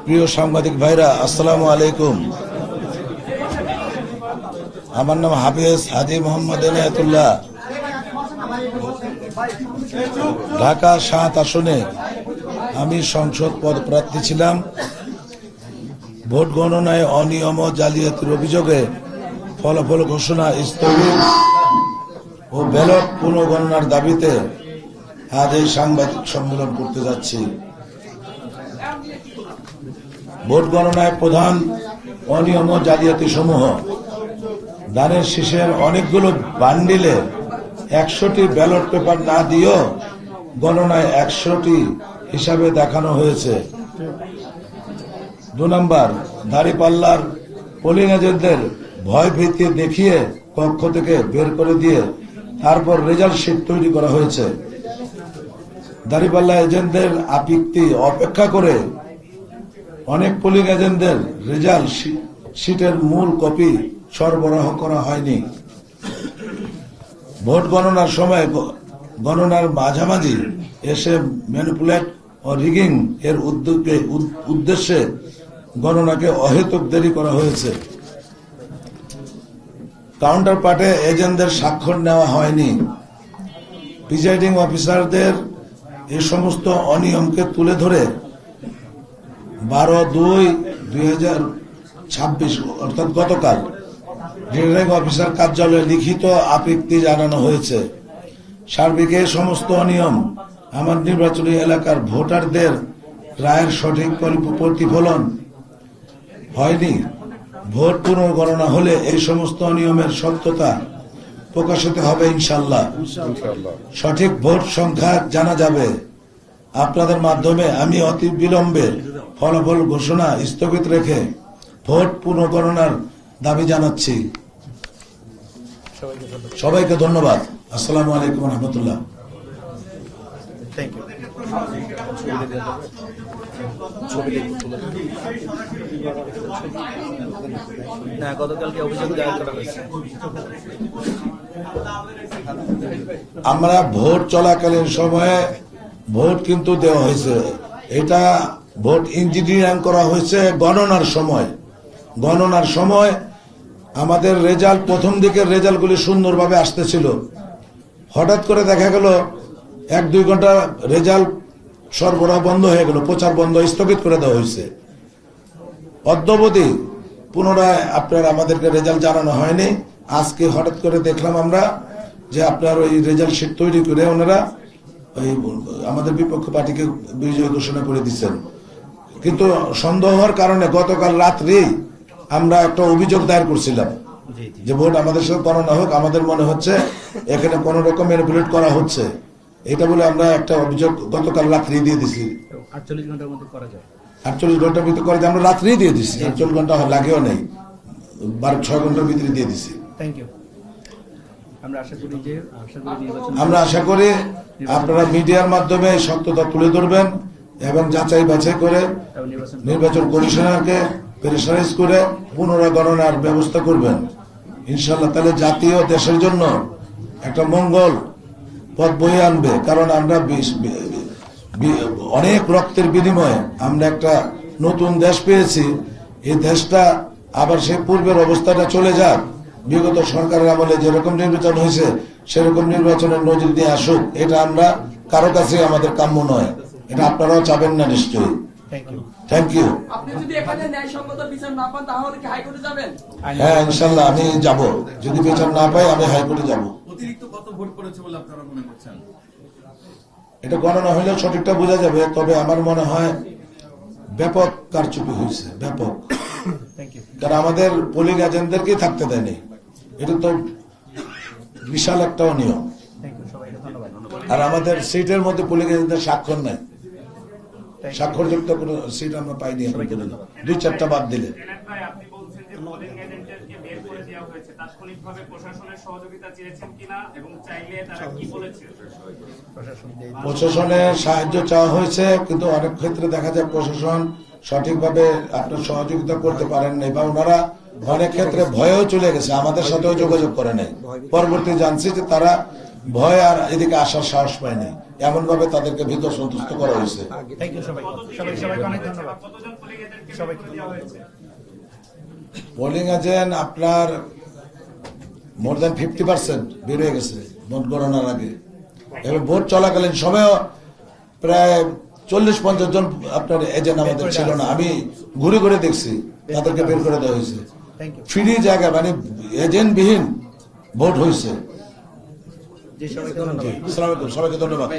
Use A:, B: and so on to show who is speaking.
A: প্রিয় সাংবাদিক ভাইরা, আসসালামু আলাইকুম। আমার নাম হাফেজ হাজি মোহাম্মদ এনায়েতুল্লাহ। ঢাকা ৭ আসনে আমি সংসদ পদপ্রার্থী ছিলাম। ভোট গণনায় অনিয়ম ও জালিয়াতির অভিযোগে ফলাফল ঘোষণা স্থগিত ও ব্যালট পুনর্গণনার দাবিতে আজ এই সাংবাদিক সম্মেলন করতে যাচ্ছি। ভোট গণনায় প্রধান অনিয়ম ও জালিয়াতি সমূহ: ধানের শীষের অনেকগুলো বান্ডিলে ১০০টি ব্যালট পেপার না দিয়েও গণনায় ১০০টি হিসাবে দেখানো হয়েছে। ২ নম্বর, দাঁড়িপাল্লার পোলিং এজেন্টদের ভয় ভীতি দেখিয়ে কক্ষ থেকে বের করে দিয়ে তারপর রেজাল্ট শিট তৈরি করা হয়েছে। দাঁড়িপাল্লা এজেন্টদের আপত্তি অপেক্ষা করে অনেক পোলিং এজেন্টদের রেজাল্ট শিটের মূল কপি সরবরাহ করা হয়নি। ভোট গণনার সময় গণনার মাঝামাঝি এসে ম্যানিপুলেট ও রিগিং এর উদ্দেশ্যে গণনাকে অহেতুক দেরি করা হয়েছে। কাউন্টার পার্টে এজেন্টদের স্বাক্ষর নেওয়া হয়নি। প্রিজাইডিং অফিসারদের এই সমস্ত অনিয়মকে তুলে ধরে 12/2/2026 অর্থাৎ গতকাল রিটার্নিং অফিসার কার্যালয়ে লিখিত আপত্তি জানানো হয়েছে। সার্বিক এই সমস্ত অনিয়ম আমার নির্বাচনী এলাকার ভোটারদের রায়ের সঠিক প্রতিফলন হয়নি। ভোট পুনর্গণনা হলে এই সমস্ত অনিয়মের সত্যতা প্রকাশিত হবে ইনশাল্লাহ। সঠিক ভোট সংখ্যা জানা যাবে। আপনাদের মাধ্যমে আমি অতি বিলম্বে ফলাফল ঘোষণা স্থগিত রেখে ভোট পুনর্গণনার দাবি জানাচ্ছি। সবাইকে ধন্যবাদ। আসসালামু আলাইকুম রহমতুল্লাহ। আমরা ভোট চলাকালীন সময়ে ভোট কিন্তু দেওয়া হয়েছে। এটা ভোট ইঞ্জিনিয়ারিং করা হয়েছে গণনার সময় আমাদের রেজাল্ট, প্রথম দিকের রেজাল্টগুলি সুন্দরভাবে আসতেছিল। হঠাৎ করে দেখা গেল ১-২ ঘন্টা রেজাল্ট সরবরাহ বন্ধ হয়ে গেল, প্রচার বন্ধ, স্থগিত করে দেওয়া হয়েছে। অদ্যাবধি পুনরায় আপনার আমাদেরকে রেজাল্ট জানানো হয়নি। আজকে হঠাৎ করে দেখলাম আমরা যে আপনার ওই রেজাল্ট শিট তৈরি করে ওনারা ওই আমাদের বিপক্ষ পার্টিকে বিজয় ঘোষণা করে দিচ্ছেন। কিন্তু সন্দেহ হওয়ার কারণে গতকাল রাত্রি আমরা একটা অভিযোগ দায়ের করছিলাম যে ভোট আমাদের সাথে গণনা হোক, আমাদের মনে হচ্ছে এখানে কোন রকম ম্যানিপুলেট করা হচ্ছে, এটা বলে আমরা একটা অভিযোগ গতকাল রাত্রি দিয়ে দিছি।
B: 48 ঘন্টার মধ্যে করা যায়।
A: 48 ঘন্টার ভিতরে করে আমরা রাত্রি দিয়ে দিচ্ছি। 48 ঘন্টা লাগেও নেই, 6 ঘন্টার ভিতরে দিয়ে দিচ্ছি।
B: Thank you.
A: আমরা আশা করি আপনারা মিডিয়ার মাধ্যমে সত্যতা তুলে ধরবেন এবং যাচাই বাছাই করে নির্বাচন কমিশনারকে প্রেসারাইজ করে পুনর্গণনার ব্যবস্থা করবেন ইনশাল্লাহ। তাহলে জাতীয় দেশের জন্য একটা মঙ্গল পথ বয়ে আনবে। কারণ আমরা অনেক রক্তের বিনিময়ে আমরা একটা নতুন দেশ পেয়েছি। এই দেশটা আবার সেই পূর্বের অবস্থাটা চলে যাক। বিগত সরকারের আমলে যেরকম নির্বাচন হয়েছে সেরকম নির্বাচনের নজির দিয়ে আসুক। এটা আমরা কারো কাছে আমাদের কাম্য নয়। এটা আপনারাও চাবেন না নিশ্চয়ই। Thank you. হ্যাঁ, ইনশাল্লাহ আমি যাব। যদি বিচার না পাই আমি হাইকোর্টে যাব। এটা গণনা হলে সঠিকটা বোঝা যাবে। তবে আমার মনে হয় ব্যাপক কারচুপি হয়েছে, ব্যাপক। কারণ আমাদের পোলিং এজেন্টদেরকেই থাকতে দেয়নি। এটা তো বিশাল একটা অনিয়ম। আর আমাদের সিটের মধ্যে পোলিং এজেন্টদের স্বাক্ষর নাই, স্বাক্ষরযুক্ত কোনো সিট আমরা পাইনি। 2-4টা বাদ দিলে প্রশাসনের সাহায্য চাওয়া হয়েছে, কিন্তু অনেক ক্ষেত্রে দেখা যায় প্রশাসন সঠিকভাবে আপনার সহযোগিতা করতে পারেন নাই, বা ওনারা অনেক ক্ষেত্রে ভয়েও চলে গেছে, আমাদের সাথেও যোগাযোগ করে নাই। পরবর্তী জানছি যে তারা ভয় আর এদিকে আসার সাহস পায়নি, এমন ভাবে তাদেরকে ভীত সন্তুষ্ট করা হয়েছে।
B: থ্যাংক ইউ সবাই সবাইকে অনেক ধন্যবাদ সবাইকে।
A: পোলিং এজেন্ট আপনার মোর দেন 50% বের হয়ে গেছে ভোট গণনার আগে, এবং ভোট চলাকালীন সময়ও প্রায় 40-50 জন আপনার এজেন্ট আমাদের ছিল না। আমি ঘুরে ঘুরে দেখছি, তাদেরকে বের করে দেওয়া হয়েছে।
B: থ্যাংক ইউ
A: ফ্রি জায়গা, মানে এজেন্টবিহীন ভোট হয়েছে।
B: জি সবাইকে ধন্যবাদ।
A: আসসালামু আলাইকুম, সবাইকে ধন্যবাদ।